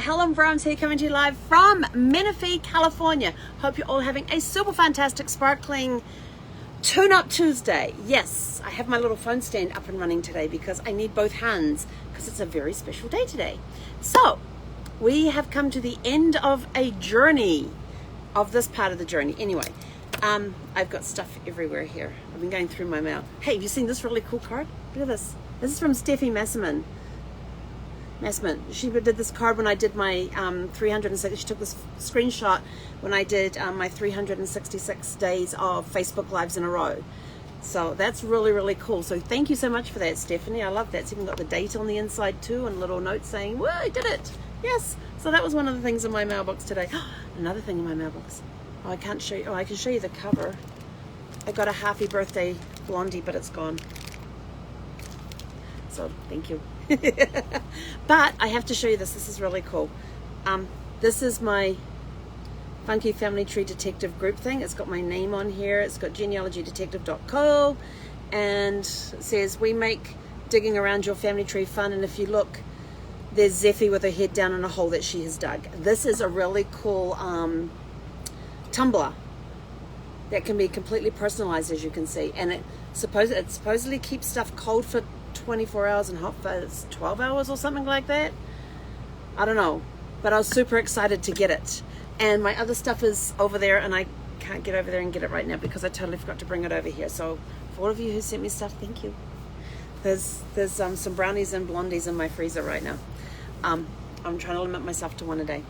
Helen Brahms here, coming to you live from Menifee, California. Hope you're all having a super fantastic, sparkling tune-up Tuesday. Yes, I have my little phone stand up and running today because I need both hands because it's a very special day today. So, we have come to the end of a journey, of this part of the journey. Anyway, I've got stuff everywhere here. I've been going through my mail. Hey, have you seen this really cool card? Look at this. This is from Steffi Masserman. She did this card when I did my 360. She took this screenshot when I did my 366 days of Facebook Lives in a row. So that's really, really cool. So thank you so much for that, Stephanie. I love that. It's even got the date on the inside too, and a little note saying, "Whoa, I did it!" Yes. So that was one of the things in my mailbox today. Another thing in my mailbox. Oh, I can't show you. Oh, I can show you the cover. I got a happy birthday Blondie, but it's gone. So thank you. But I have to show you this. This is really cool. This is my Funky Family Tree Detective group thing. It's got my name on here. It's got genealogydetective.co, and it says, "We make digging around your family tree fun." And if you look, there's Zeffie with her head down in a hole that she has dug. This is a really cool tumbler that can be completely personalized, as you can see, and it supposedly keeps stuff cold for 24 hours and hot for 12 hours or something like that. I don't know, but I was super excited to get it. And my other stuff is over there, and I can't get over there and get it right now because I totally forgot to bring it over here. So for all of you who sent me stuff, thank you. There's some brownies and blondies in my freezer right now. I'm trying to limit myself to one a day.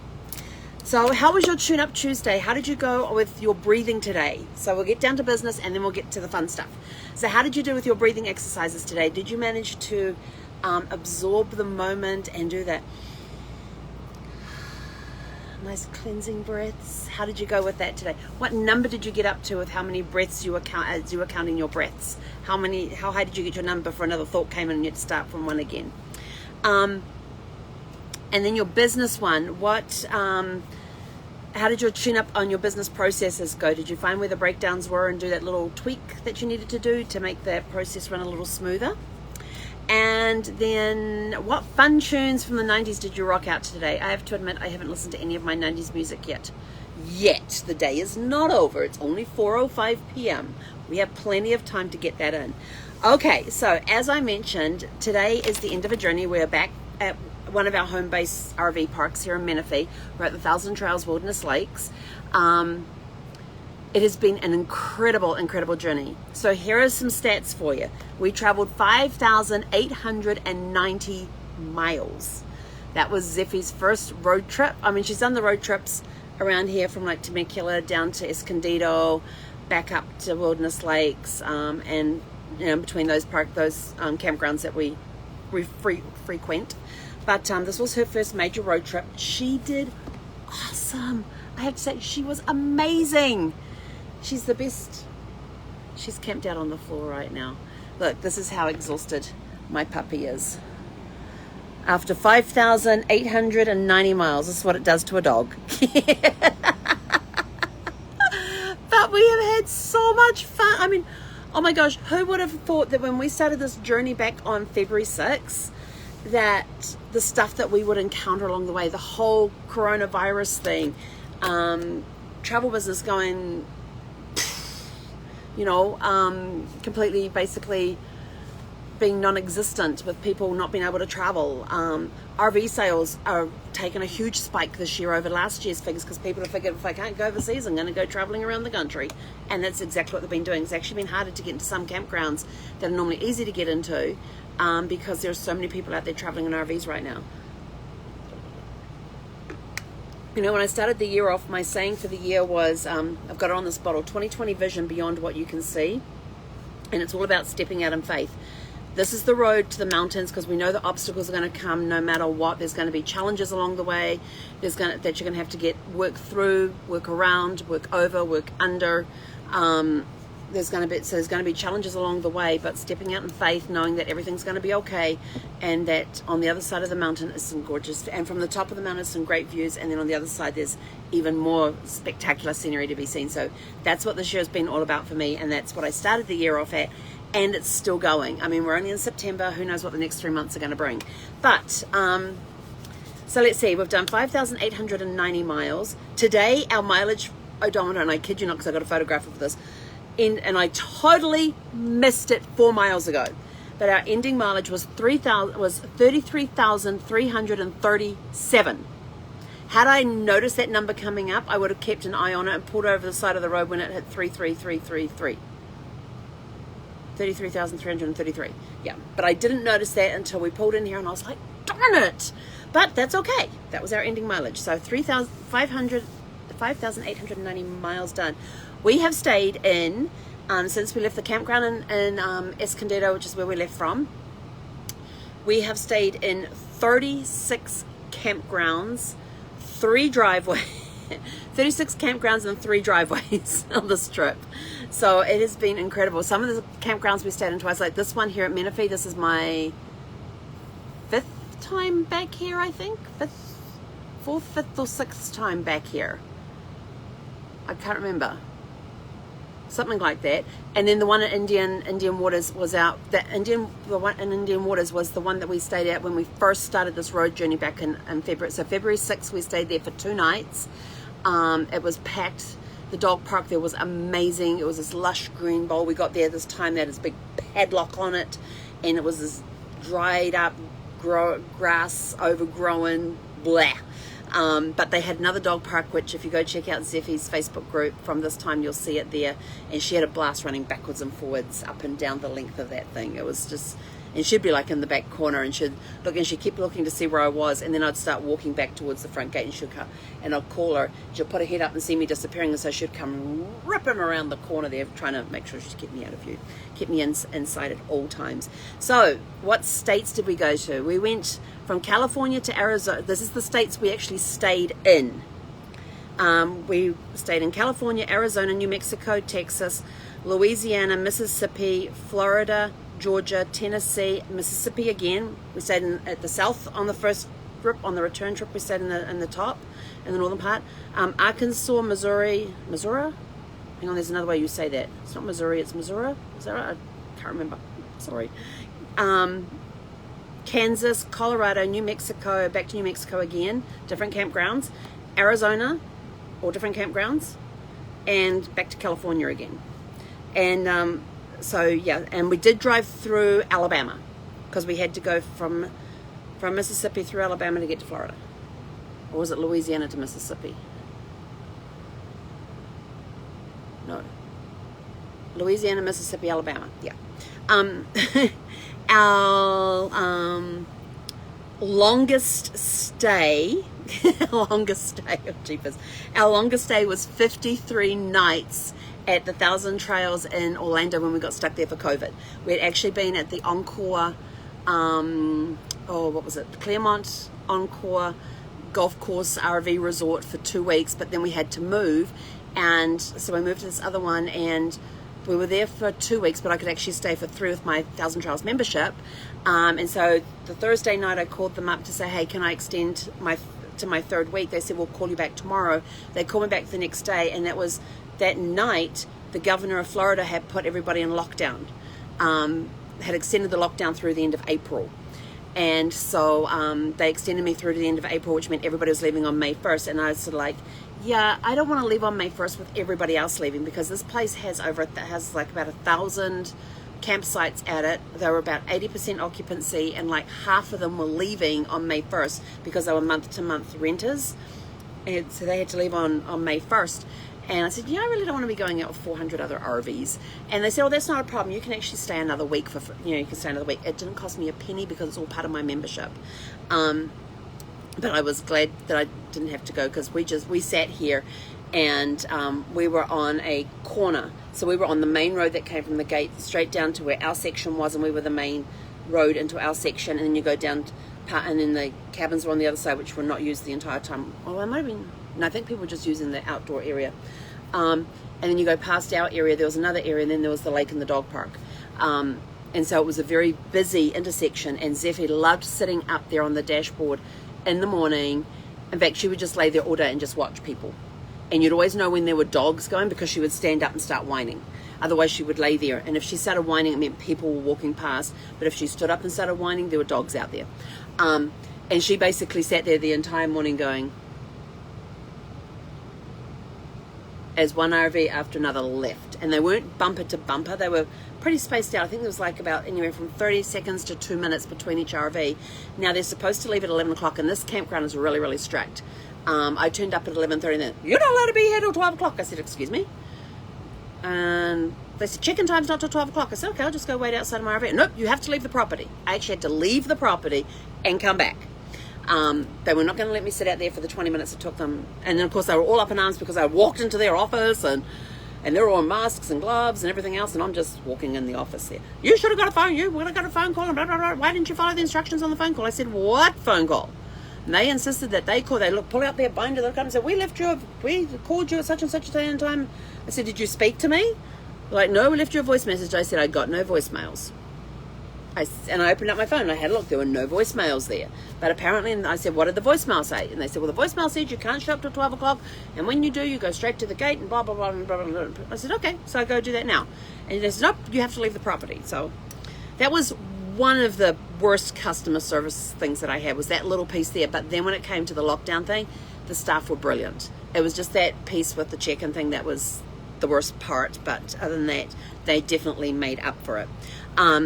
So how was your tune-up Tuesday? How did you go with your breathing today? So we'll get down to business and then we'll get to the fun stuff. So how did you do with your breathing exercises today? Did you manage to absorb the moment and do that nice cleansing breaths? How did you go with that today? What number did you get up to with how many breaths you were as you were counting your breaths? How high did you get your number for another thought came in and you had to start from one again? And then your business one, how did your tune-up on your business processes go? Did you find where the breakdowns were and do that little tweak that you needed to do to make that process run a little smoother? And then what fun tunes from the 90s did you rock out today? I have to admit, I haven't listened to any of my 90s music yet. The day is not over. It's only 4:05 p.m. We have plenty of time to get that in. Okay, so as I mentioned, today is the end of a journey. We're back at one of our home base RV parks here in Menifee. We're at the Thousand Trails Wilderness Lakes. It has been an incredible journey. So here are some stats for you. We traveled 5,890 miles. That was Zeffie's first road trip. I mean, she's done the road trips around here from like Temecula down to Escondido, back up to Wilderness Lakes, and between those campgrounds that we frequent. But this was her first major road trip. She did awesome. I have to say, she was amazing. She's the best. She's camped out on the floor right now. Look, this is how exhausted my puppy is. After 5,890 miles, this is what it does to a dog. But we have had so much fun. I mean, oh my gosh, who would have thought that when we started this journey back on February 6th, that the stuff that we would encounter along the way, the whole coronavirus thing, travel business going, completely basically being non-existent with people not being able to travel. RV sales are taking a huge spike this year over last year's figures because people have figured, if I can't go overseas, I'm going to go traveling around the country. And that's exactly what they've been doing. It's actually been harder to get into some campgrounds that are normally easy to get into because there's so many people out there traveling in RVs right now. When I started the year off, my saying for the year was, I've got it on this bottle, 2020 vision beyond what you can see. And it's all about stepping out in faith. This is the road to the mountains because we know the obstacles are going to come no matter what. There's going to be challenges along the way. That you're going to have to work through, work around, work over, work under. There's going to be challenges along the way, but stepping out in faith, knowing that everything's going to be okay, and that on the other side of the mountain is some gorgeous, and from the top of the mountain is some great views, and then on the other side there's even more spectacular scenery to be seen. So that's what this year has been all about for me, and that's what I started the year off at, and it's still going. I mean, we're only in September. Who knows what the next 3 months are going to bring? But So let's see, we've done 5,890 miles. Today, our mileage odometer, and I kid you not because I got a photograph of this, and I totally missed it 4 miles ago. But our ending mileage was 33,337. Had I noticed that number coming up, I would have kept an eye on it and pulled over the side of the road when it hit 33333. 33,333. Yeah, but I didn't notice that until we pulled in here, and I was like, darn it! But that's okay. That was our ending mileage. So 5,890 miles done. We have stayed in, since we left the campground in Escondido, which is where we left from, we have stayed in 36 campgrounds, 36 campgrounds and 3 driveways on this trip. So it has been incredible. Some of the campgrounds we stayed in twice, like this one here at Menifee. This is my 5th time back here, I think. 4th, 5th or 6th time back here. I can't remember. Something like that. And then the one at Indian Waters was out. The one in Indian Waters was the one that we stayed at when we first started this road journey back in February. So February 6th, we stayed there for 2 nights. It was packed. The dog park there was amazing. It was this lush green bowl. We got there this time, that had this big padlock on it, and it was this dried up grass, overgrown, blah. But they had another dog park, which if you go check out Zeffie's Facebook group from this time, you'll see it there. And she had a blast running backwards and forwards up and down the length of that thing. It was just, and she'd be like in the back corner, and she'd keep looking to see where I was, and then I'd start walking back towards the front gate, and she'd come, and I'd call her. She'll put her head up and see me disappearing, and so she'd come ripping around the corner there, trying to make sure she'd keep me out of view, keep me inside at all times. So, what states did we go to? We went from California to Arizona. This is the states we actually stayed in. We stayed in California, Arizona, New Mexico, Texas, Louisiana, Mississippi, Florida, Georgia, Tennessee, Mississippi again. We stayed at the south on the first trip. On the return trip, we stayed in the top, in the northern part. Arkansas, Missouri. Hang on, there's another way you say that. It's not Missouri, it's Missouri. Is that right? I can't remember. Sorry. Kansas, Colorado, New Mexico, back to New Mexico again, different campgrounds. Arizona, all different campgrounds, and back to California again. And so yeah, and we did drive through Alabama because we had to go from Mississippi through Alabama to get to Florida. Or was it Louisiana to Mississippi? No. Louisiana, Mississippi, Alabama. Yeah. Our longest stay, our longest stay was 53 nights at the 1,000 Trails in Orlando when we got stuck there for COVID. We had actually been at the Encore, what was it? Claremont Encore Golf Course RV Resort for 2 weeks, but then we had to move, and so we moved to this other one, and we were there for 2 weeks, but I could actually stay for 3 with my 1,000 Trails membership. And so the Thursday night I called them up to say, hey, can I extend to my 3rd week? They said, we'll call you back tomorrow. They called me back the next day, and that was that night the governor of Florida had put everybody in lockdown, had extended the lockdown through the end of April. And so they extended me through to the end of April, which meant everybody was leaving on May 1st. And I was sort of like, yeah, I don't want to leave on May 1st with everybody else leaving, because this place has like about 1,000 campsites at it. They were about 80% occupancy, and like half of them were leaving on May 1st because they were month-to-month renters. And so they had to leave on May 1st. And I said, I really don't want to be going out with 400 other RVs. And they said, that's not a problem. You can actually stay another week you can stay another week. It didn't cost me a penny because it's all part of my membership. But I was glad that I didn't have to go, because we sat here, and we were on a corner. So we were on the main road that came from the gate straight down to where our section was, and we were the main road into our section. And then you go down, and then the cabins were on the other side, which were not used the entire time. Oh, I might have been. No, I think people were just using the outdoor area. And then you go past our area, there was another area, and then there was the lake and the dog park. And so it was a very busy intersection, and Zeffie loved sitting up there on the dashboard in the morning. In fact, she would just lay there all day and just watch people. And you'd always know when there were dogs going, because she would stand up and start whining. Otherwise, she would lay there. And if she started whining, it meant people were walking past. But if she stood up and started whining, there were dogs out there. And she basically sat there the entire morning going, as one RV after another left. And they weren't bumper to bumper. They were pretty spaced out. I think there was like about anywhere from 30 seconds to 2 minutes between each RV. Now, they're supposed to leave at 11 o'clock, and this campground is really, really strict. I turned up at 11:30, and then, you're not allowed to be here till 12 o'clock. I said, excuse me? And they said, check-in time's not till 12 o'clock. I said, okay, I'll just go wait outside of my RV. Nope, you have to leave the property. I actually had to leave the property and come back. They were not going to let me sit out there for the 20 minutes it took them. And then, of course, they were all up in arms because I walked into their office, and they're all in masks and gloves and everything else, and I'm just walking in the office there. You should have got a phone. You would have got a phone call, and blah, blah, blah. Why didn't you follow the instructions on the phone call? I said, what phone call? And they insisted that they call. They pull out their binder, they come and say, we called you at such and such a day and time. I said, did you speak to me? They're like, no, we left you a voice message. I said, I got no voicemails. And I opened up my phone and I had a look. There were no voicemails there. But apparently, and I said, what did the voicemail say? And they said, well, the voicemail said you can't show up till 12 o'clock. And when you do, you go straight to the gate and blah, blah, blah, blah, blah, blah. I said, okay. So I go do that now. And they said, nope, you have to leave the property. So that was one of the worst customer service things that I had, was that little piece there. But then when it came to the lockdown thing, the staff were brilliant. It was just that piece with the check-in thing that was the worst part. But other than that, they definitely made up for it.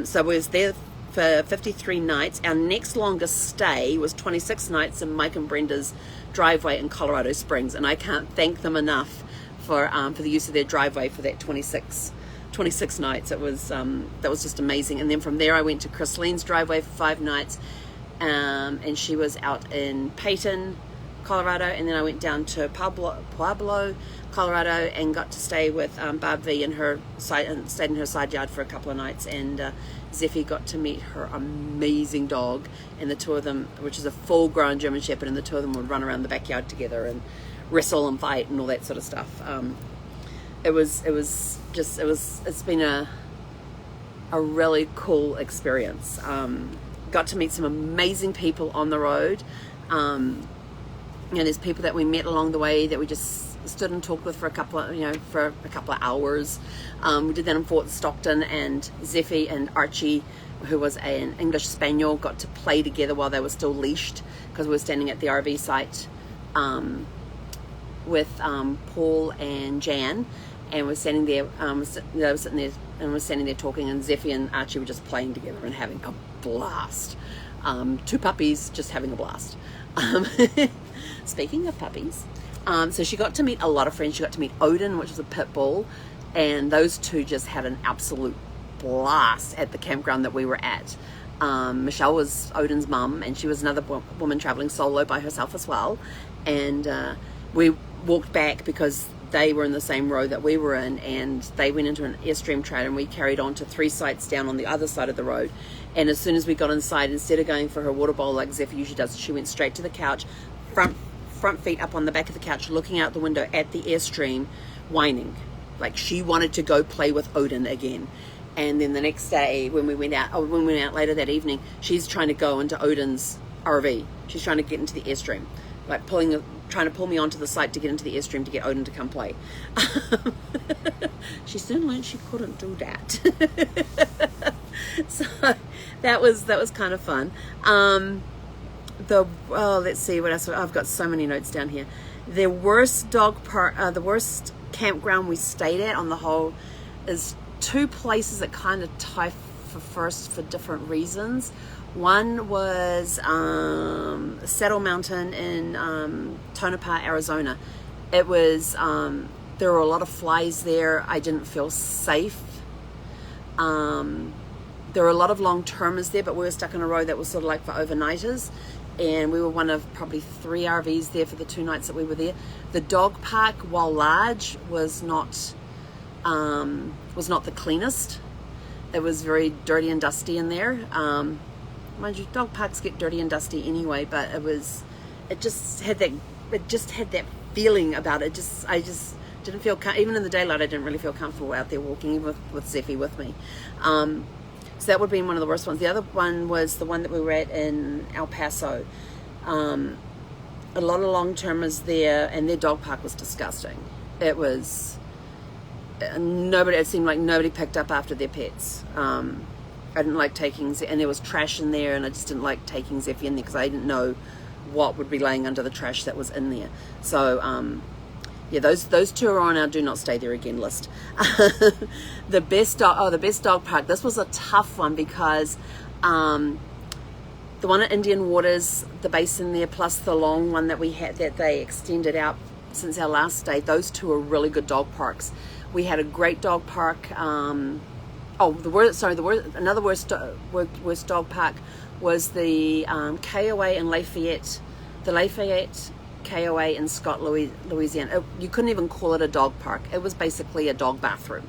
So we was there for 53 nights. Our next longest stay was 26 nights in Mike and Brenda's driveway in Colorado Springs, and I can't thank them enough for the use of their driveway for that 26 nights. It was that was just amazing. And then from there I went to Chrislene's driveway for 5 nights, and she was out in Peyton, Colorado, and then I went down to Pueblo, Colorado, and got to stay with Barb V in her side, and stayed in her side yard for a couple of nights. And Zeffie got to meet her amazing dog, and the two of them, which is a full-grown German Shepherd, and the two of them would run around the backyard together and wrestle and fight and all that sort of stuff. It's been a really cool experience. Got to meet some amazing people on the road. There's people that we met along the way that we just stood and talked with for a couple of hours. We did that in Fort Stockton, and Zeffie and Archie, who was an English Spaniel, got to play together while they were still leashed, because we were standing at the RV site with Paul and Jan, and we're standing there. They were sitting there, and we're standing there talking, and Zeffie and Archie were just playing together and having a blast. 2 puppies just having a blast. Speaking of puppies, so she got to meet a lot of friends. She got to meet Odin, which is a pit bull, and those two just had an absolute blast at the campground that we were at. Michelle was Odin's mum, and she was another woman traveling solo by herself as well. And we walked back because they were in the same row that we were in, and they went into an Airstream trailer, and we carried on to 3 sites down on the other side of the road. And as soon as we got inside, instead of going for her water bowl like Zeffie usually does, she went straight to the couch, front feet up on the back of the couch, looking out the window at the Airstream, whining like she wanted to go play with Odin again. And then the next day, when we went out later that evening, she's trying to go into Odin's RV. She's trying to get into the Airstream, like trying to pull me onto the site to get into the Airstream to get Odin to come play. She soon learned she couldn't do that. So that was kind of fun. Let's see what else. I've got so many notes down here. The worst the worst campground we stayed at on the whole is 2 places that kind of tie for different reasons. One was Saddle Mountain in Tonopah, Arizona. It was there were a lot of flies there. I didn't feel safe. There were a lot of long-termers there, but we were stuck in a row that was sort of like for overnighters, and we were one of probably 3 RVs there for the 2 nights that we were there. The dog park, while large, was not the cleanest. It was very dirty and dusty in there. Mind you, dog parks get dirty and dusty anyway, but it just had that feeling about it. I just didn't feel, even in the daylight, I didn't really feel comfortable out there walking with Zeffie with me. So that would have been one of the worst ones. The other one was the one that we were at in El Paso. A lot of long-termers there, and their dog park was disgusting. It was it seemed like nobody picked up after their pets. I didn't like taking, and there was trash in there, and I just didn't like taking Zeffie in there because I didn't know what would be laying under the trash that was in there. So yeah, those two are on our do not stay there again list. The best dog park. This was a tough one because the one at Indian Waters, the basin there, plus the long one that we had that they extended out since our last stay, those two are really good dog parks. We had a great dog park. Another worst dog park was the KOA in Lafayette, the Lafayette Koa in Scott, Louisiana. You couldn't even call it a dog park. It was basically a dog bathroom.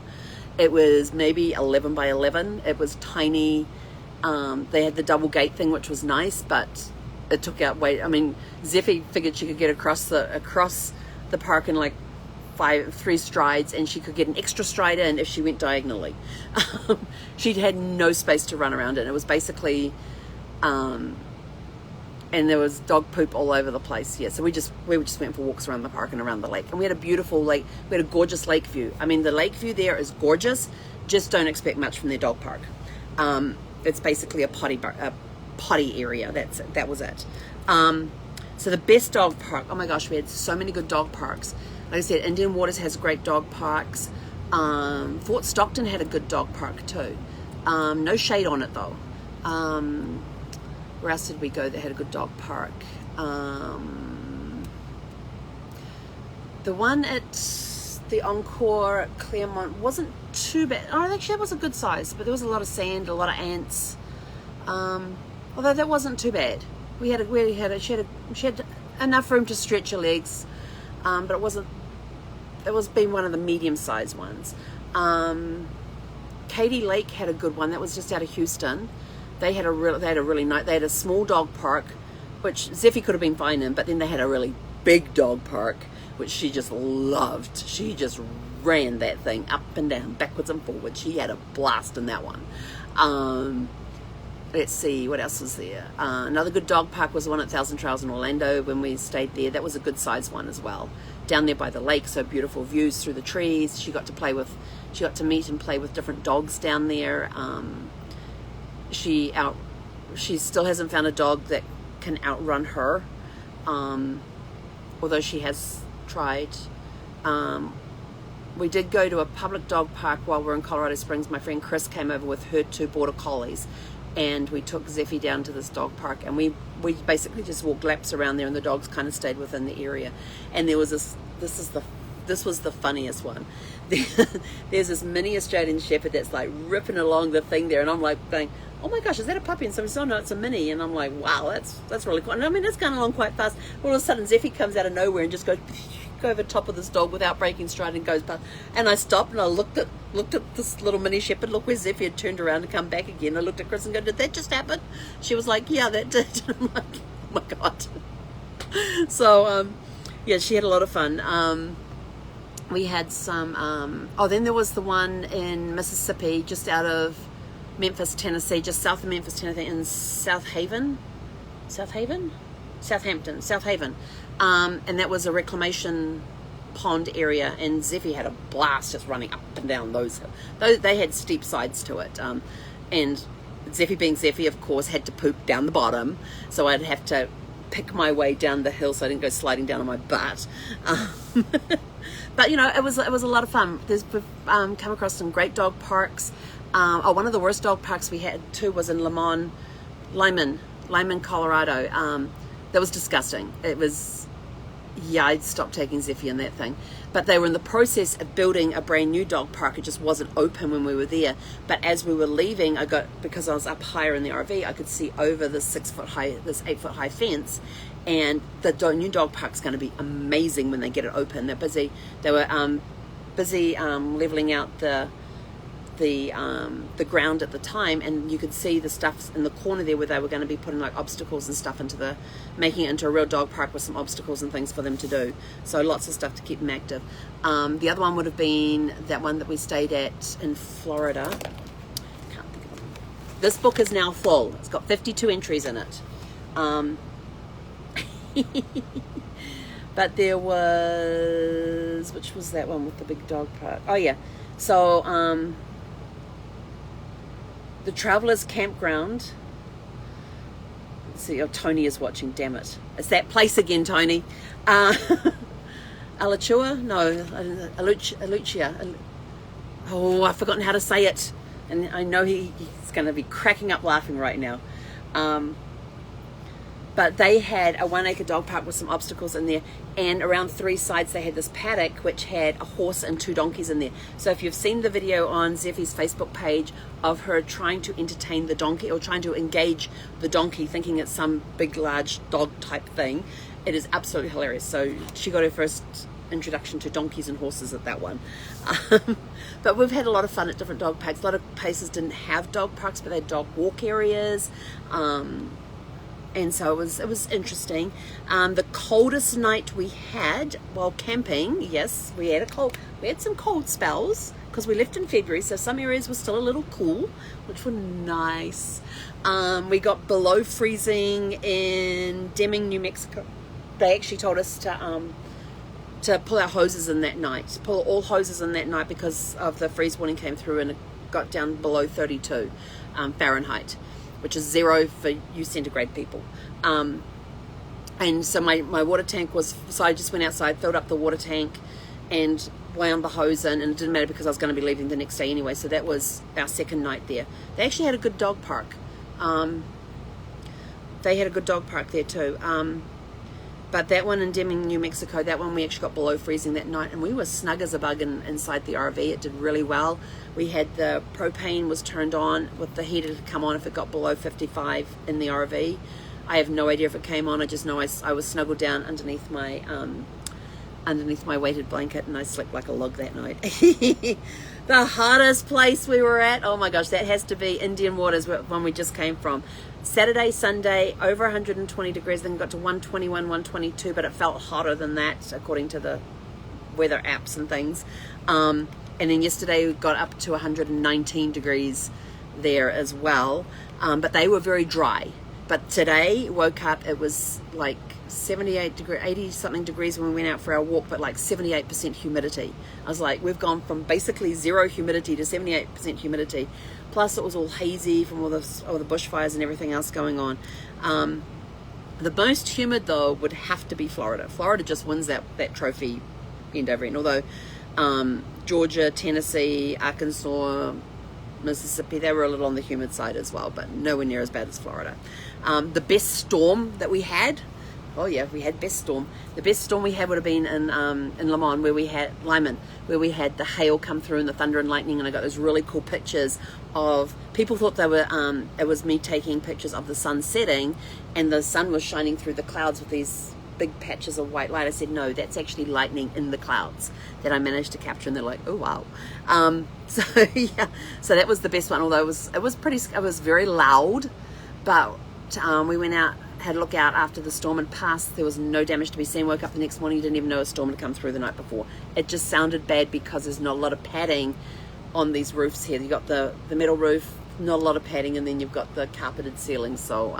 It was maybe 11 by 11. It was tiny. They had the double gate thing, which was nice, but it took out weight. I mean, Zeffie figured she could get across the park in like 3 strides, and she could get an extra stride in if she went diagonally. She had no space to run around in. It was basically, and there was dog poop all over the place. Yeah, so we just went for walks around the park and around the lake, and we had a beautiful lake. We had a gorgeous lake view. I mean, the lake view there is gorgeous. Just don't expect much from their dog park. It's basically a potty area. That was it. So the best dog park. Oh my gosh, we had so many good dog parks. Like I said, Indian Waters has great dog parks. Fort Stockton had a good dog park too. No shade on it though. Where else did we go that had a good dog park? The one at the Encore at Claremont wasn't too bad. Oh, actually it was a good size, but there was a lot of sand, a lot of ants. Although that wasn't too bad. She had enough room to stretch her legs, but it was being one of the medium-sized ones. Katy Lake had a good one. That was just out of Houston. They had a small dog park, which Zeffie could have been fine in, but then they had a really big dog park, which she just loved. She just ran that thing up and down, backwards and forwards. She had a blast in that one. Let's see, what else was there? Another good dog park was the one at Thousand Trails in Orlando when we stayed there. That was a good sized one as well. Down there by the lake, so beautiful views through the trees. She got to meet and play with different dogs down there. She still hasn't found a dog that can outrun her, although she has tried. We did go to a public dog park while we were in Colorado Springs. My friend Chris came over with her 2 border collies, and we took Zeffie down to this dog park, and we basically just walked laps around there, and the dogs kind of stayed within the area. And there was this was the funniest one. There's this mini Australian Shepherd that's like ripping along the thing there, and I'm like going, oh my gosh, is that a puppy? And somebody said, oh no, it's a mini. And I'm like, wow, that's really cool. And I mean, it's going along quite fast. All of a sudden, Zeffie comes out of nowhere and just goes over the top of this dog without breaking stride and goes past. And I stopped and I looked at this little mini Shepherd. Look where Zeffie had turned around and come back again. I looked at Chris and go, did that just happen? She was like, yeah, that did. And I'm like, oh my God. So, yeah, she had a lot of fun. We had some, then there was the one in Mississippi, just out of Memphis, Tennessee, just south of Memphis, Tennessee, in Southampton. And that was a reclamation pond area, and Zeffie had a blast just running up and down those. They had steep sides to it, and Zeffie, being Zeffie, of course, had to poop down the bottom, so I'd have to pick my way down the hill so I didn't go sliding down on my butt. But you know, it was a lot of fun. There's come across some great dog parks. One of the worst dog parks we had too was in Lyman, Colorado. That was disgusting. It was, yeah, I'd stopped taking Zeffie in that thing. But they were in the process of building a brand new dog park. It just wasn't open when we were there. But as we were leaving, because I was up higher in the RV, I could see over this 8-foot high fence. And the new dog park's going to be amazing when they get it open. They're busy. They were busy leveling out the ground at the time, and you could see the stuff in the corner there where they were going to be putting like obstacles and stuff making it into a real dog park with some obstacles and things for them to do. So lots of stuff to keep them active. The other one would have been that one that we stayed at in Florida. Can't think of it. This book is now full. It's got 52 entries in it. But there was, which was that one with the big dog park? Oh yeah. So the Travellers Campground. Let's see, oh, Tony is watching, damn it. It's that place again, Tony. Alachua? No, Alucia. Oh, I've forgotten how to say it. And I know he's going to be cracking up laughing right now. But they had a 1 acre dog park with some obstacles in there, and around 3 sides they had this paddock which had a horse and 2 donkeys in there. So if you've seen the video on Zeffie's Facebook page of her trying to entertain the donkey, or trying to engage the donkey thinking it's some big large dog type thing, it is absolutely hilarious. So she got her first introduction to donkeys and horses at that one. But we've had a lot of fun at different dog parks. A lot of places didn't have dog parks, but they had dog walk areas. And so it was interesting. The coldest night we had while camping, yes, we had some cold spells because we left in February, so some areas were still a little cool, which were nice. We got below freezing in Deming, New Mexico. They actually told us to pull our hoses in that night, pull all hoses in that night because of the freeze warning came through and it got down below 32 Fahrenheit, which is 0 for you centigrade people. And so my water tank was, so I just went outside, filled up the water tank and wound the hose in, and it didn't matter because I was going to be leaving the next day anyway. So that was our second night there. They actually had a good dog park. They had a good dog park there too. But that one in Deming, New Mexico, that one we actually got below freezing that night, and we were snug as a bug inside the RV. It did really well. We had the propane was turned on with the heater to come on if it got below 55 in the RV. I have no idea if it came on. I just know I was snuggled down underneath my weighted blanket, and I slept like a log that night. The hottest place we were at, oh my gosh, that has to be Indian Waters, when we just came from. Saturday, Sunday, over 120 degrees, then got to 121, 122, but it felt hotter than that according to the weather apps and things. And then yesterday we got up to 119 degrees there as well, but they were very dry. But today, woke up, it was like 78 degrees, 80 something degrees when we went out for our walk, but like 78% humidity. I was like, we've gone from basically 0 humidity to 78% humidity. Plus it was all hazy from all the bushfires and everything else going on. The most humid though would have to be Florida. Florida just wins that trophy end over end. Although Georgia, Tennessee, Arkansas, Mississippi, they were a little on the humid side as well, but nowhere near as bad as Florida. The best storm that we had, oh yeah, we had best storm. The best storm we had would have been in Lyman, where we had the hail come through and the thunder and lightning, and I got those really cool pictures of, people thought they were, it was me taking pictures of the sun setting and the sun was shining through the clouds with these big patches of white light. I said, no, that's actually lightning in the clouds that I managed to capture, and they're like, oh wow. So yeah, so that was the best one, although it was very loud, but we went out, had a look out after the storm and passed. There was no damage to be seen. Woke up the next morning, you didn't even know a storm had come through the night before. It just sounded bad because there's not a lot of padding on these roofs here. You got the metal roof, not a lot of padding, and then you've got the carpeted ceiling. So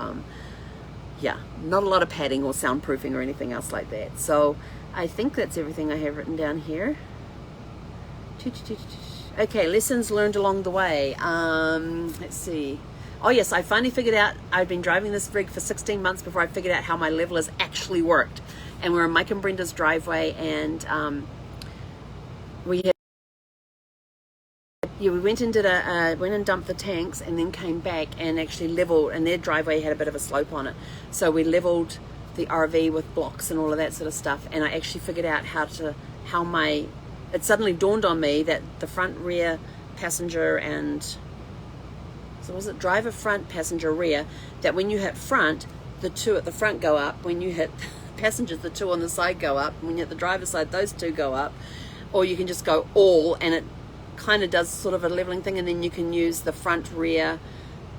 yeah, not a lot of padding or soundproofing or anything else like that. So I think that's everything I have written down here. Okay, lessons learned along the way. Let's see. Oh yes, I finally figured out, I'd been driving this rig for 16 months before I figured out how my levelers actually worked. And we were in Mike and Brenda's driveway, and we went and dumped the tanks and then came back and actually leveled, and their driveway had a bit of a slope on it. So we leveled the RV with blocks and all of that sort of stuff, and I actually figured out it suddenly dawned on me that the front, rear, passenger, and so was it driver, front, passenger, rear, that when you hit front, the 2 at the front go up. When you hit passengers, the 2 on the side go up. When you hit the driver's side, those 2 go up. Or you can just go all, and it kind of does sort of a leveling thing, and then you can use the front, rear,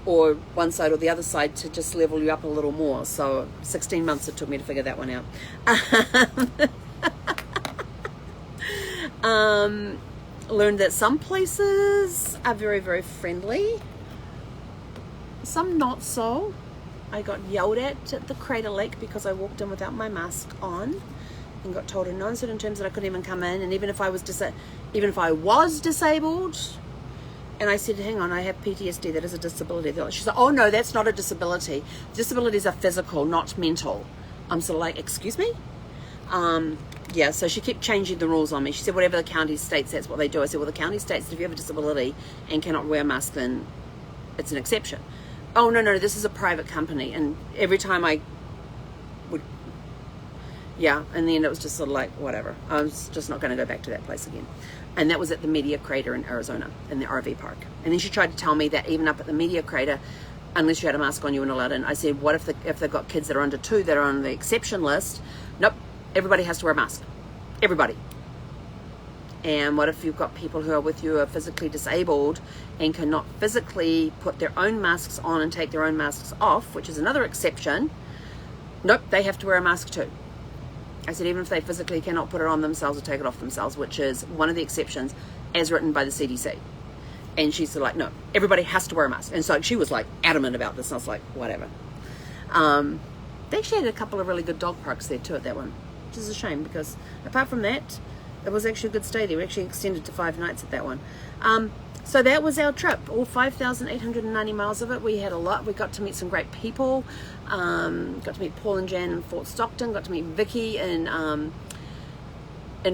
or one side or the other side to just level you up a little more. So 16 months it took me to figure that one out. Learned that some places are very, very friendly. Some not so. I got yelled at the Crater Lake because I walked in without my mask on, and got told in no uncertain terms that I couldn't even come in. And even if I was disabled, And I said, hang on, I have PTSD, that is a disability. She's like, oh no, that's not a disability. Disabilities are physical, not mental. I'm sort of like, excuse me? Yeah, so she kept changing the rules on me. She said, whatever the county states, that's what they do. I said, well, the county states that if you have a disability and cannot wear a mask, then it's an exception. Oh, no, this is a private company. And every time I would, yeah, and then it was just sort of like, whatever. I was just not going to go back to that place again. And that was at the Media Crater in Arizona, in the RV park. And then she tried to tell me that even up at the Media Crater, unless you had a mask on, you weren't allowed in. I said, what if they've got kids that are under 2 that are on the exception list? Nope, everybody has to wear a mask. Everybody. And what if you've got people who are with you who are physically disabled and cannot physically put their own masks on and take their own masks off, which is another exception? Nope, they have to wear a mask too. I said, even if they physically cannot put it on themselves or take it off themselves, which is one of the exceptions as written by the CDC. And she's like, no, everybody has to wear a mask. And so she was like adamant about this. And I was like, whatever. They actually had a couple of really good dog parks there too at that one, which is a shame because apart from that, it was actually a good stay there. We actually extended to 5 nights at that one. So that was our trip, all 5,890 miles of it. We had a lot. We got to meet some great people. Got to meet Paul and Jan in Fort Stockton. Got to meet Vicky in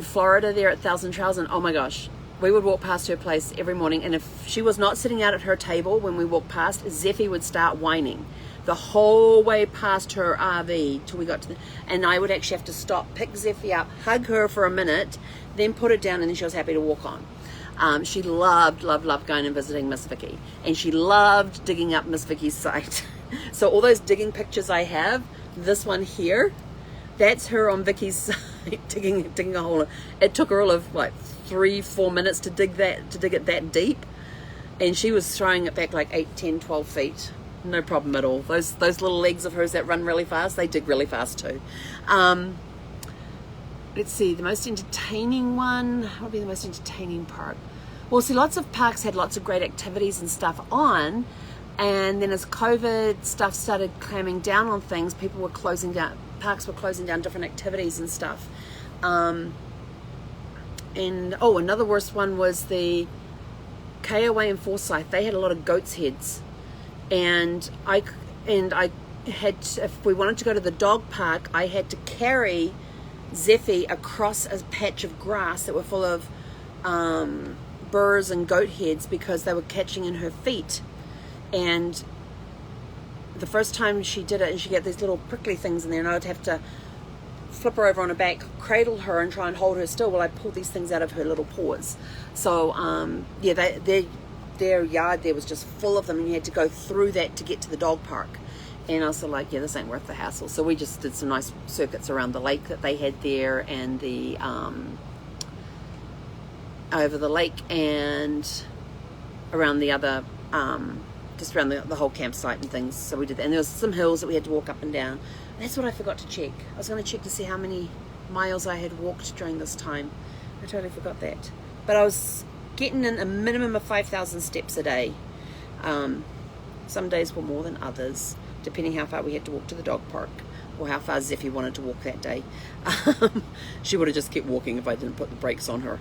Florida there at Thousand Trails. And oh my gosh, we would walk past her place every morning. And if she was not sitting out at her table when we walked past, Zeffie would start whining the whole way past her RV till we got to the, and I would actually have to stop, pick Zeffie up, hug her for a minute, then put it down, and then she was happy to walk on. She loved going and visiting Miss Vicky, and she loved digging up Miss Vicky's site. So all those digging pictures I have, this one here, that's her on Vicky's site digging a hole. It took her all of like 3-4 minutes to dig it that deep, and she was throwing it back like 8, 10, 12 feet. No problem at all. Those little legs of hers that run really fast, they dig really fast too. Let's see, the most entertaining one, what would be the most entertaining park? Well, see, lots of parks had lots of great activities and stuff on, and then as COVID stuff started clamming down on things, people were closing down, parks were closing down different activities and stuff. And oh, another worst one was the KOA in Forsyth. They had a lot of goat's heads, and I had to, if we wanted to go to the dog park, I had to carry Zeffie across a patch of grass that were full of burrs and goat heads because they were catching in her feet. And the first time she did it, and she got these little prickly things in there, and I would have to flip her over on her back, cradle her, and try and hold her still while I pulled these things out of her little paws. So yeah, their yard there was just full of them, and you had to go through that to get to the dog park. And I was sort of like, yeah, this ain't worth the hassle. So we just did some nice circuits around the lake that they had there, and the over the lake and around the other, just around the whole campsite and things. So we did that. And there was some hills that we had to walk up and down. That's what I forgot to check. I was going to check to see how many miles I had walked during this time. I totally forgot that. But I was getting in a minimum of 5,000 steps a day. Some days were more than others, depending how far we had to walk to the dog park or how far Zeffie wanted to walk that day. She would have just kept walking if I didn't put the brakes on her.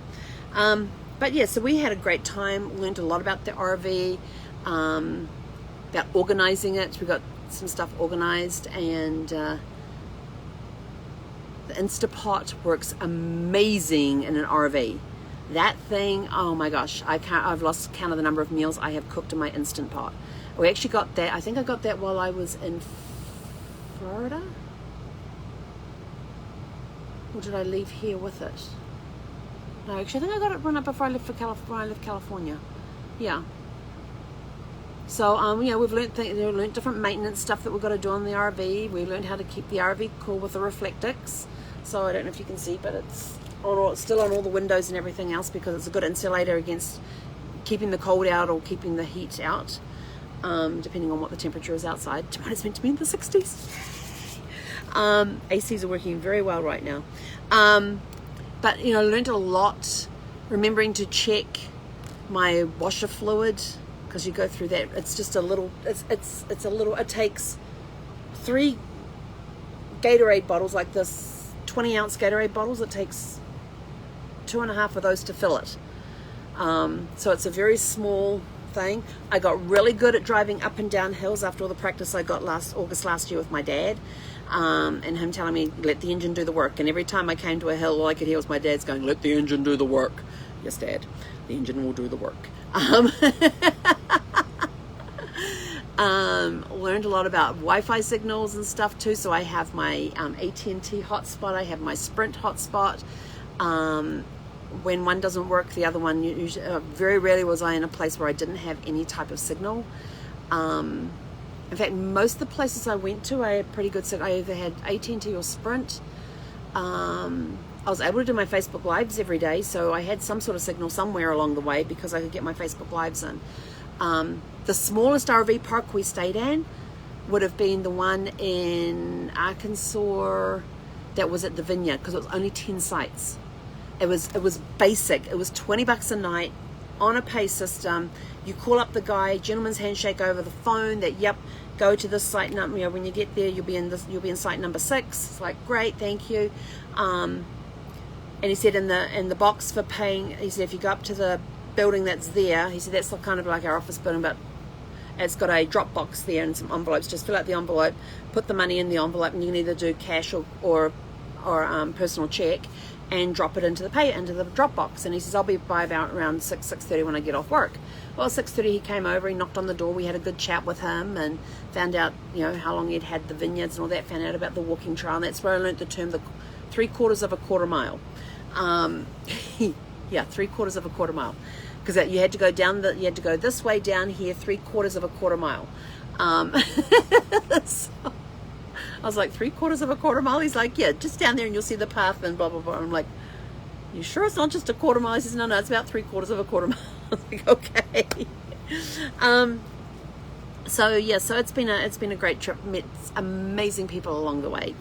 But yeah, so we had a great time, learned a lot about the RV, about organizing it. We got some stuff organized, and the Instapot works amazing in an RV. That thing, oh my gosh, I've lost count of the number of meals I have cooked in my Instant Pot. We actually got that, I think I got that while I was in Florida? Or did I leave here with it? No, actually I think I got it run up before I left California. Yeah. So, yeah, we've learned different maintenance stuff that we've got to do on the RV. We learned how to keep the RV cool with the Reflectix. So I don't know if you can see, but it's still on all the windows and everything else because it's a good insulator against keeping the cold out or keeping the heat out, depending on what the temperature is outside. Tomorrow's meant to be in the 60s. ACs are working very well right now. But, you know, I learned a lot, remembering to check my washer fluid, because you go through that. It's just a little, it takes 3 Gatorade bottles like this, 20-ounce Gatorade bottles. It takes 2.5 of those to fill it. So it's a very small thing. I got really good at driving up and down hills after all the practice I got August last year with my dad, and him telling me, let the engine do the work. And every time I came to a hill, all I could hear was my dad's going, let the engine do the work. Yes, Dad, the engine will do the work. Learned a lot about Wi-Fi signals and stuff too. So I have my AT&T hotspot. I have my Sprint hotspot. When one doesn't work, the other one usually, very rarely was I in a place where I didn't have any type of signal. In fact, most of the places I went to, I had pretty good signal. I either had AT&T or Sprint. I was able to do my Facebook Lives every day, so I had some sort of signal somewhere along the way because I could get my Facebook Lives in. The smallest RV park we stayed in would have been the one in Arkansas that was at the Vineyard, because it was only 10 sites. It was basic. It was $20 a night on a pay system. You call up the guy, gentleman's handshake over the phone, that yep, go to this site number. You know, when you get there, you'll be in site number 6. It's like, great, thank you. And he said in the box for paying, he said if you go up to the building that's there, he said that's kind of like our office building, but it's got a drop box there and some envelopes. Just fill out the envelope, put the money in the envelope, and you can either do cash or personal check, and drop it into the drop box. And he says I'll be by about around 6:30 when I get off work. Well, 6:30 he came over, he knocked on the door, we had a good chat with him and found out, you know, how long he'd had the vineyards and all that, found out about the walking trail, and that's where I learned the term, the 3/4 of a quarter mile. Yeah, 3/4 of a quarter mile, because you had to go you had to go this way down here, 3/4 of a quarter mile. So I was like, 3/4 of a quarter mile? He's like, yeah, just down there and you'll see the path and blah, blah, blah. I'm like, you sure it's not just a quarter mile? He says, no, it's about 3/4 of a quarter mile. I was like, okay. So yeah, so it's been a great trip. Met amazing people along the way.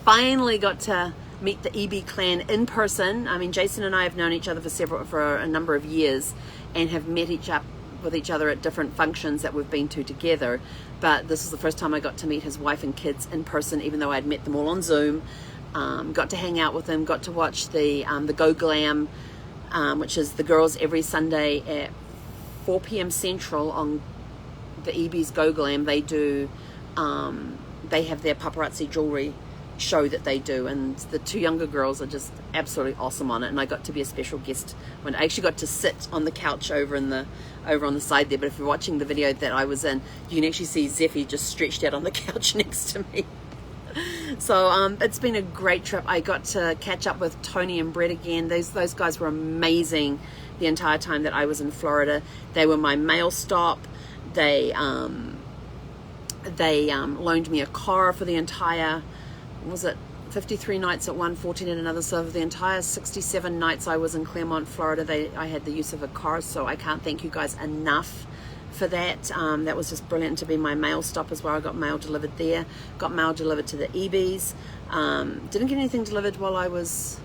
Finally got to meet the EB clan in person. I mean, Jason and I have known each other for a number of years and have met with each other at different functions that we've been to together, but this is the first time I got to meet his wife and kids in person, even though I'd met them all on Zoom. Got to hang out with them, got to watch the Go Glam, which is the girls every Sunday at 4 p.m. Central on the EB's Go Glam. They do, they have their paparazzi jewelry show that they do, and the two younger girls are just absolutely awesome on it, and I got to be a special guest when I actually got to sit on the couch over on the side there. But if you're watching the video that I was in, you can actually see Zeffy just stretched out on the couch next to me. So it's been a great trip. I got to catch up with Tony and Brett again. Those guys were amazing the entire time that I was in Florida. They were my mail stop. They loaned me a car for the entire, was it 53 nights at one, 14 at another, so the entire 67 nights I was in Claremont, Florida, I had the use of a car, so I can't thank you guys enough for that. That was just brilliant to be my mail stop as well. I got mail delivered there, got mail delivered to the EBs. Didn't get anything delivered while I was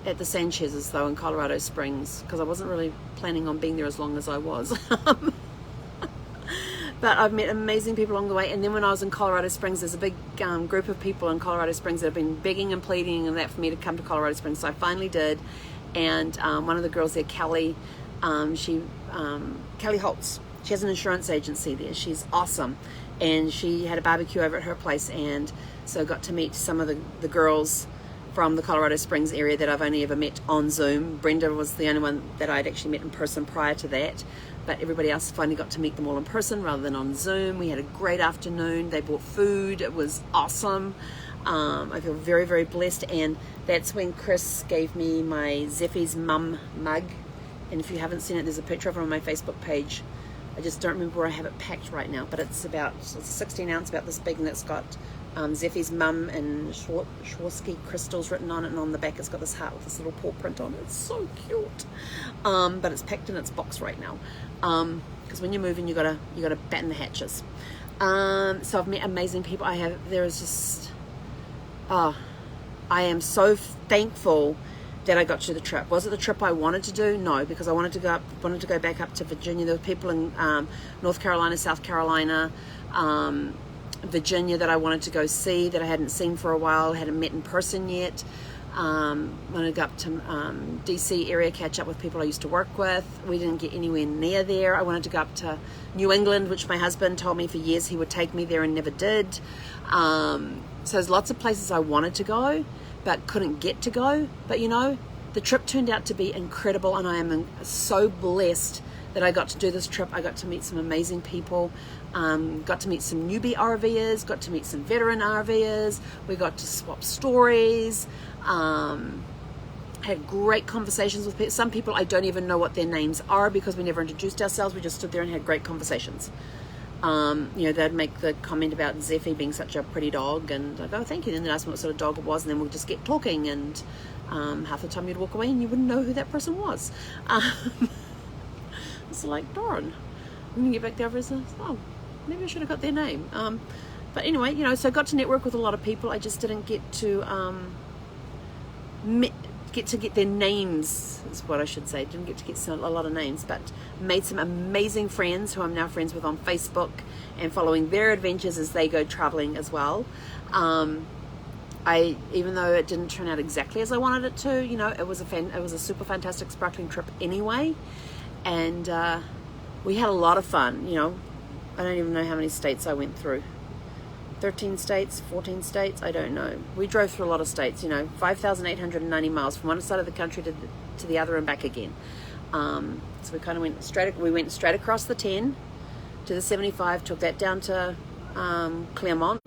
at the Sanchez's though in Colorado Springs, because I wasn't really planning on being there as long as I was. But I've met amazing people along the way. And then when I was in Colorado Springs, there's a big group of people in Colorado Springs that have been begging and pleading and that for me to come to Colorado Springs. So I finally did. And one of the girls there, Kelly, Kelly Holtz, she has an insurance agency there. She's awesome. And she had a barbecue over at her place. And so I got to meet some of the girls from the Colorado Springs area that I've only ever met on Zoom. Brenda was the only one that I'd actually met in person prior to that. But everybody else finally got to meet them all in person rather than on Zoom. We had a great afternoon. They bought food. It was awesome. I feel very, very blessed. And that's when Chris gave me my Zeffy's mum mug. And if you haven't seen it, there's a picture of it on my Facebook page. I just don't remember where I have it packed right now. But it's a 16 ounce, about this big, and it's got Zeffy's mum and Swarovski crystals written on it, and on the back it's got this heart with this little paw print on it. It's so cute. But it's packed in its box right now, because when you're moving you gotta batten the hatches. So I've met amazing people. I am so thankful that I got to the trip. Was it the trip I wanted to do? No, because I wanted to go back up to Virginia. There were people in North Carolina, South Carolina, Virginia that I wanted to go see, that I hadn't seen for a while, hadn't met in person yet. Want to go up to DC area, catch up with people I used to work with. We didn't get anywhere near there. I wanted to go up to New England, which my husband told me for years he would take me there and never did. So there's lots of places I wanted to go but couldn't get to go. But you know, the trip turned out to be incredible, and I am so blessed that I got to do this trip. I got to meet some amazing people, got to meet some newbie RVers, got to meet some veteran RVers. We got to swap stories, had great conversations with people. Some people I don't even know what their names are because we never introduced ourselves. We just stood there and had great conversations. You know, they'd make the comment about Zeffie being such a pretty dog, and I'd go, oh, thank you. And then they'd ask me what sort of dog it was, and then we'd just get talking, and half the time you'd walk away and you wouldn't know who that person was. It's like, darn. When you get back there, I was like, oh, maybe I should have got their name. But anyway, you know, so I got to network with a lot of people. I just didn't get to get their names, is what I should say. Didn't get to get a lot of names, but made some amazing friends who I'm now friends with on Facebook and following their adventures as they go traveling as well. Even though it didn't turn out exactly as I wanted it to, you know, it was a super fantastic sparkling trip anyway. And we had a lot of fun. You know, I don't even know how many states I went through. 13 states, 14 states, I don't know. We drove through a lot of states, you know, 5,890 miles from one side of the country to the other and back again. So we kind of went straight across the 10 to the 75, took that down to Claremont,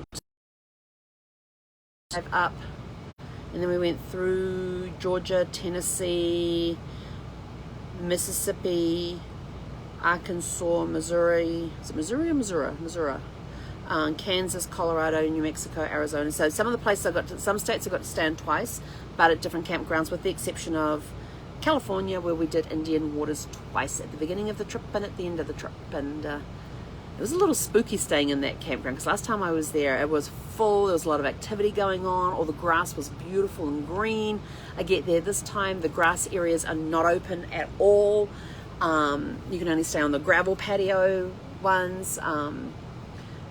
up, and then we went through Georgia, Tennessee, Mississippi, Arkansas, Missouri. Is it Missouri or Missouri? Kansas, Colorado, New Mexico, Arizona. So some of the places some states I got to stand twice, but at different campgrounds, with the exception of California, where we did Indian waters twice, at the beginning of the trip and at the end of the trip. And it was a little spooky staying in that campground, because last time I was there, it was full. There was a lot of activity going on. All the grass was beautiful and green. I get there this time, the grass areas are not open at all. You can only stay on the gravel patio ones.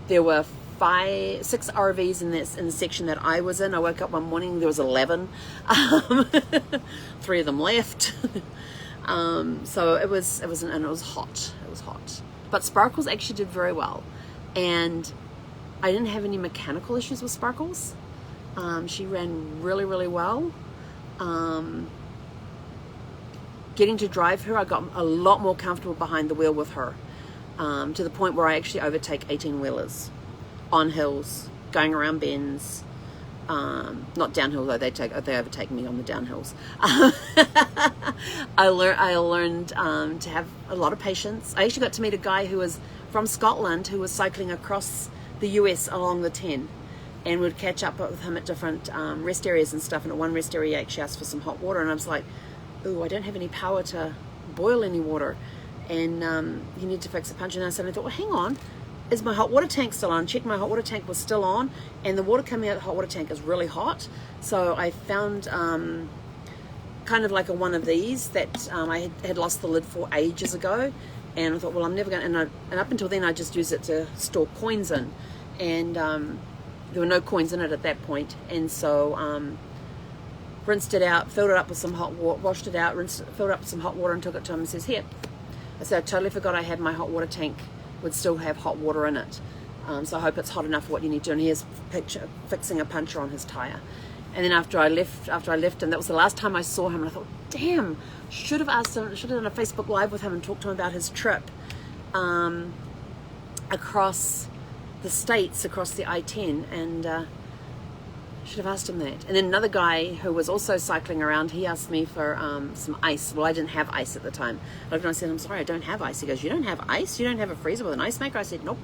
There were 6 RVs in the section that I was in. I woke up one morning, there was 11. 3 of them left. So it was hot. It was hot. But Sparkles actually did very well, and I didn't have any mechanical issues with Sparkles. She ran really, really well. Getting to drive her, I got a lot more comfortable behind the wheel with her, to the point where I actually overtake 18-wheelers on hills, going around bends. Not downhill though, they overtake me on the downhills. I learned to have a lot of patience. I actually got to meet a guy who was from Scotland who was cycling across the US along the 10, and would catch up with him at different rest areas and stuff. And at one rest area, he actually asked for some hot water, and I was like, "Ooh, I don't have any power to boil any water, and you need to fix a punch." And I suddenly thought, well, hang on. Is my hot water tank still on? Checked, my hot water tank was still on, and the water coming out of the hot water tank is really hot. So I found kind of like one of these that I had lost the lid for ages ago, and I thought, well, I'm never going to, and up until then I just used it to store coins in, and there were no coins in it at that point, and so rinsed it out, filled it up with some hot water, washed it out, filled it up with some hot water, and took it to him and says, here. I said, I totally forgot I had my hot water tank would still have hot water in it, so I hope it's hot enough for what you need to do. And here's fixing a puncture on his tire. And then after I left him, that was the last time I saw him, and I thought, damn, should have asked him, should have done a Facebook Live with him and talked to him about his trip across the states, across the I-10, and should have asked him that. And then another guy who was also cycling around, he asked me for some ice. Well, I didn't have ice at the time. I looked and I said, I'm sorry, I don't have ice. He goes, you don't have ice? You don't have a freezer with an ice maker? I said, nope.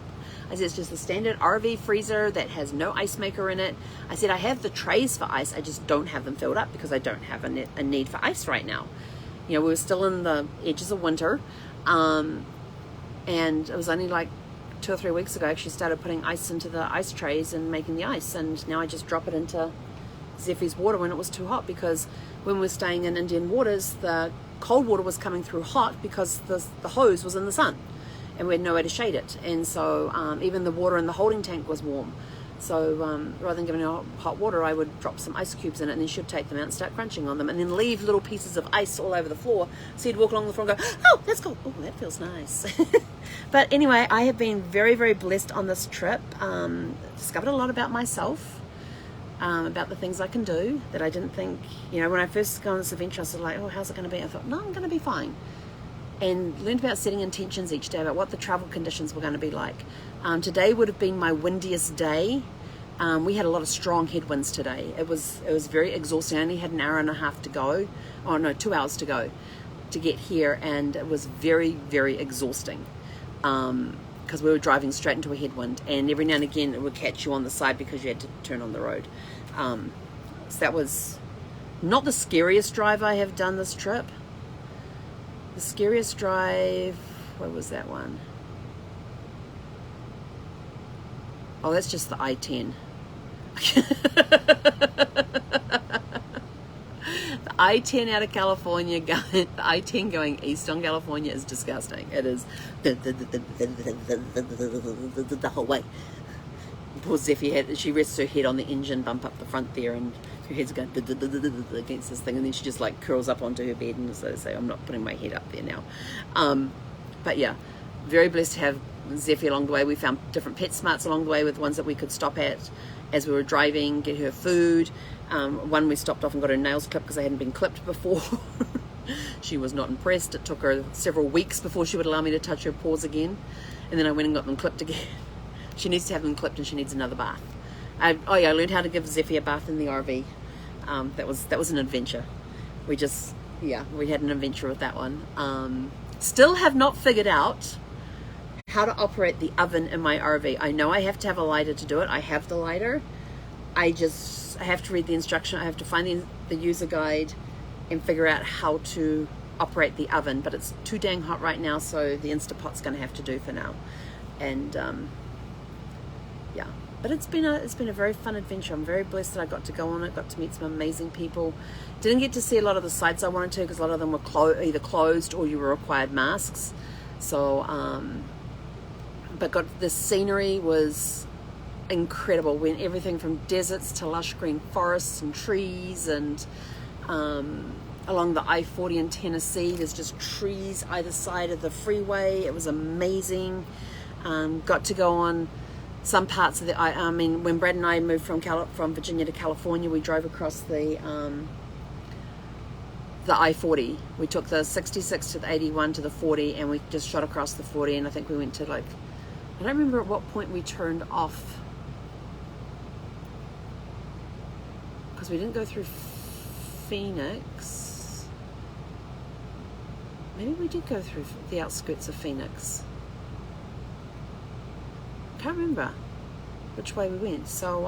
I said, it's just the standard RV freezer that has no ice maker in it. I said, I have the trays for ice. I just don't have them filled up because I don't have a need for ice right now. You know, we were still in the edges of winter. And it was only like 2 or 3 weeks ago I actually started putting ice into the ice trays and making the ice, and now I just drop it into Zeffie's water when it was too hot, because when we were staying in Indian waters, the cold water was coming through hot because the hose was in the sun and we had nowhere to shade it, and so even the water in the holding tank was warm. So rather than giving her hot water, I would drop some ice cubes in it, and then she'd take them out and start crunching on them, and then leave little pieces of ice all over the floor. So you'd walk along the floor and go, oh, that's cool. Oh, that feels nice. But anyway, I have been very, very blessed on this trip. Discovered a lot about myself, about the things I can do that I didn't think, when I first got on this adventure, I was like, oh, how's it going to be? I thought, no, I'm going to be fine. And learned about setting intentions each day, about what the travel conditions were going to be like. Today would have been my windiest day. We had a lot of strong headwinds today. It was very exhausting. I only had an hour and a half to go. Oh no, 2 hours to go to get here, and it was very, very exhausting because we were driving straight into a headwind, and every now and again it would catch you on the side because you had to turn on the road. So that was not the scariest drive I have done this trip. The scariest drive, what was that one? Oh, that's just the I-10. The I-10 out of California, the I-10 going east on California is disgusting. It is the whole way. Poor Zeffie, she rests her head on the engine bump up the front there, and her head's going against this thing, and then she just like curls up onto her bed, and so I'm not putting my head up there now. But yeah, very blessed to have Zeffie along the way. We found different PetSmarts along the way with ones that we could stop at as we were driving, get her food. One we stopped off and got her nails clipped because they hadn't been clipped before. She was not impressed. It took her several weeks before she would allow me to touch her paws again, and then I went and got them clipped again. She needs to have them clipped, and she needs another bath. I learned how to give Zeffie a bath in the RV. That was an adventure. We had an adventure with that one. Still have not figured out how to operate the oven in my RV. I know I have to have a lighter to do it. I have the lighter. I have to read the instruction. I have to find the user guide and figure out how to operate the oven. But it's too dang hot right now, so the Instapot's going to have to do for now. And yeah, but it's been a very fun adventure. I'm very blessed that I got to go on it. Got to meet some amazing people. Didn't get to see a lot of the sites I wanted to because a lot of them were either closed or you were required masks. So but the scenery was incredible. Went everything from deserts to lush green forests and trees, and along the I-40 in Tennessee, there's just trees either side of the freeway. It was amazing. Got to go on some parts of the I mean, when Brad and I moved from Virginia to California, we drove across the I-40. We took the 66 to the 81 to the 40, and we just shot across the 40, and I think we went to I don't remember at what point we turned off, because we didn't go through Phoenix. Maybe we did go through the outskirts of Phoenix. Can't remember which way we went. So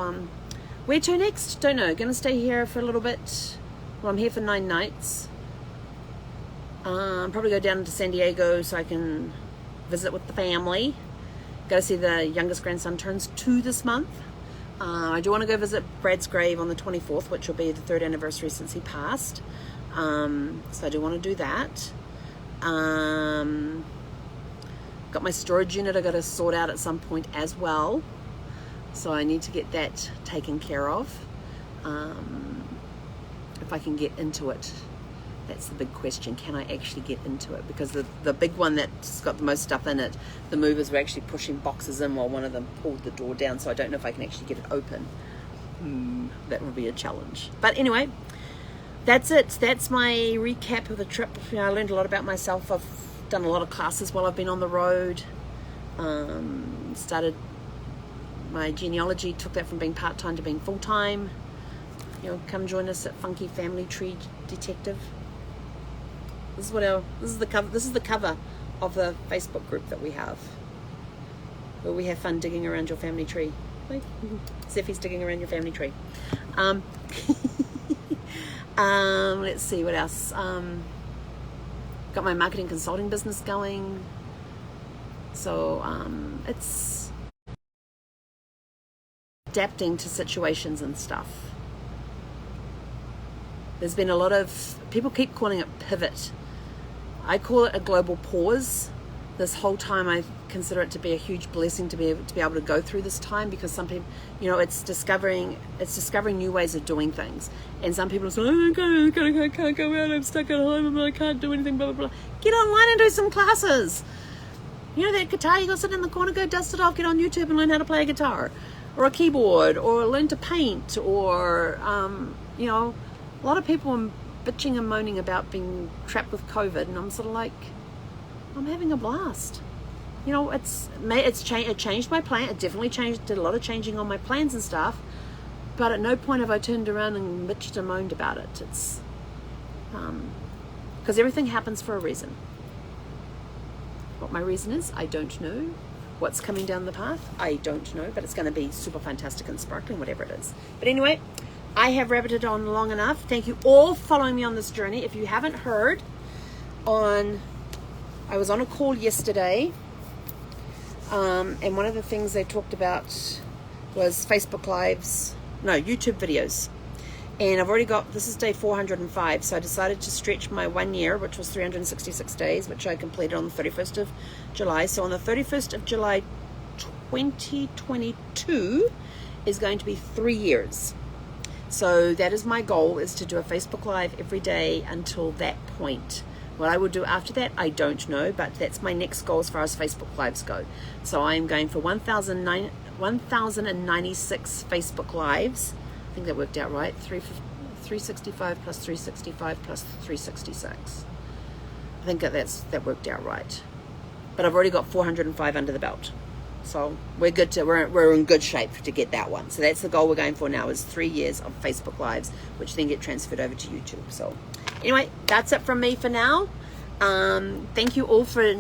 where to next? Don't know. Gonna stay here for a little bit. Well, I'm here for 9 nights. Probably go down to San Diego so I can visit with the family. Go to see the youngest grandson turns 2 this month. I do want to go visit Brad's grave on the 24th, which will be the 3rd anniversary since he passed. So I do want to do that. Got my storage unit I got to sort out at some point as well. So I need to get that taken care of. If I can get into it. That's the big question. Can I actually get into it? Because the big one that's got the most stuff in it, the movers were actually pushing boxes in while one of them pulled the door down, so I don't know if I can actually get it open. That would be a challenge. But anyway, that's it. That's my recap of the trip. I learned a lot about myself. I've done a lot of classes while I've been on the road. Started my genealogy, took that from being part-time to being full-time. Come join us at Funky Family Tree Detective. This is the cover of the Facebook group that we have, where we have fun digging around your family tree. Zeffie's digging around your family tree. Let's see what else. Got my marketing consulting business going. So it's adapting to situations and stuff. There's been a lot of people keep calling it pivot. I call it a global pause. this whole time I consider it to be a huge blessing to be able to go through this time, because some people, you know, it's discovering new ways of doing things. And some people say, oh, I can't go out, I'm stuck at home, I can't do anything, blah, blah, blah. Get online and do some classes. You know that guitar, you go sit in the corner, go dust it off, get on YouTube and learn how to play a guitar, or a keyboard, or learn to paint, or, you know, a lot of people are bitching and moaning about being trapped with COVID, and I'm sort of like, I'm having a blast. You know, it changed my plan. It definitely did a lot of changing on my plans and stuff, but at no point have I turned around and bitched and moaned about it. It's, because everything happens for a reason. What my reason is, I don't know. What's coming down the path, I don't know, but it's going to be super fantastic and sparkling, whatever it is. But anyway, I have rabbited on long enough. Thank you all for following me on this journey. If you haven't heard, I was on a call yesterday, and one of the things they talked about was Facebook Lives, no, YouTube videos. And I've already got, this is day 405, so I decided to stretch my 1 year, which was 366 days, which I completed on the 31st of July. So on the 31st of July 2022 is going to be 3 years. So that is my goal, is to do a Facebook Live every day until that point. What I will do after that, I don't know, but that's my next goal as far as Facebook Lives go. So I'm going for 1,096 Facebook Lives. I think that worked out right. 365 plus 365 plus 366. I think that worked out right. But I've already got 405 under the belt. So we're good we're in good shape to get that one. So that's the goal we're going for now, is 3 years of Facebook Lives, which then get transferred over to YouTube. So anyway, that's it from me for now. Thank you all for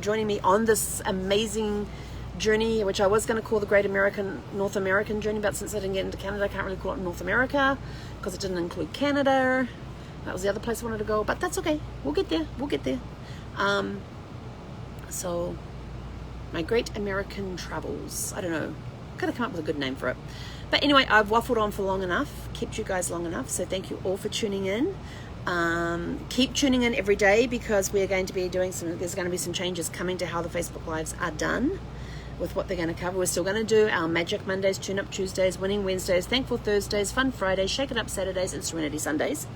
joining me on this amazing journey, which I was going to call the Great North American journey, but since I didn't get into Canada, I can't really call it North America because it didn't include Canada. That was the other place I wanted to go, but that's okay. We'll get there. So my Great American Travels. I don't know. Gotta come up with a good name for it. But anyway, I've waffled on for long enough, kept you guys long enough. So thank you all for tuning in. Keep tuning in every day, because we're going to be doing there's going to be some changes coming to how the Facebook Lives are done with what they're going to cover. We're still going to do our Magic Mondays, Tune Up Tuesdays, Winning Wednesdays, Thankful Thursdays, Fun Fridays, Shake It Up Saturdays, and Serenity Sundays.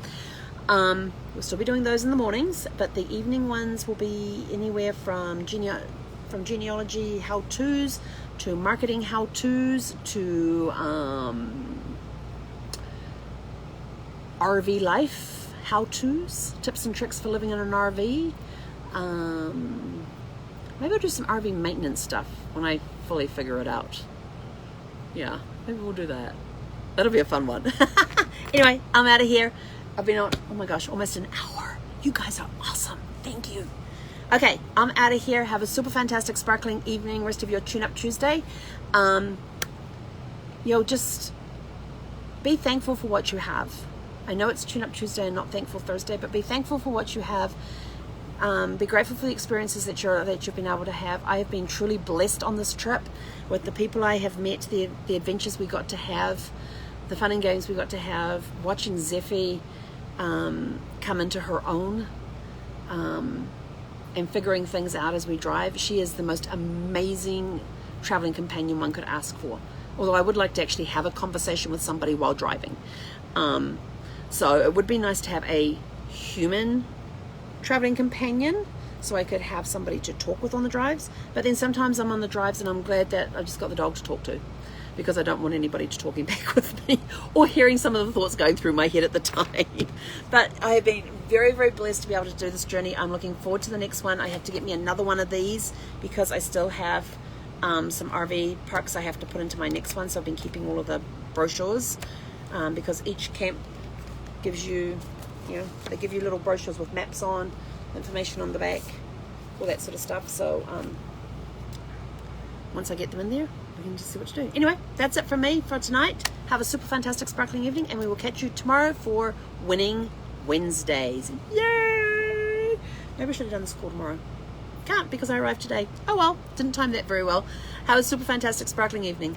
We'll still be doing those in the mornings, but the evening ones will be anywhere from genealogy how-tos to marketing how-tos to RV life how-tos, tips and tricks for living in an RV. Maybe I'll do some RV maintenance stuff when I fully figure it out. Yeah, maybe we'll do that. That'll be a fun one. Anyway, I'm out of here. I've been on, oh my gosh, almost an hour. You guys are awesome. Thank you. Okay, I'm out of here. Have a super fantastic, sparkling evening, rest of your Tune Up Tuesday. Just be thankful for what you have. I know it's Tune Up Tuesday and not Thankful Thursday, but be thankful for what you have. Be grateful for the experiences that you've been able to have. I have been truly blessed on this trip with the people I have met, the adventures we got to have, the fun and games we got to have, watching Zeffie come into her own, and figuring things out as we drive. She is the most amazing traveling companion one could ask for. Although I would like to actually have a conversation with somebody while driving. So it would be nice to have a human traveling companion, so I could have somebody to talk with on the drives. But then sometimes I'm on the drives and I'm glad that I just got the dog to talk to, because I don't want anybody to talking back with me or hearing some of the thoughts going through my head at the time. But I have been very, very blessed to be able to do this journey. I'm looking forward to the next one. I have to get me another one of these because I still have some RV parks I have to put into my next one. So I've been keeping all of the brochures, because each camp gives you, they give you little brochures with maps on, information on the back, all that sort of stuff. So once I get them in there, we can just see what to do. Anyway, that's it from me for tonight. Have a super fantastic, sparkling evening, and we will catch you tomorrow for Winning Wednesdays. Yay! Maybe I should have done this call tomorrow. Can't, because I arrived today. Oh well, didn't time that very well. Have a super fantastic, sparkling evening.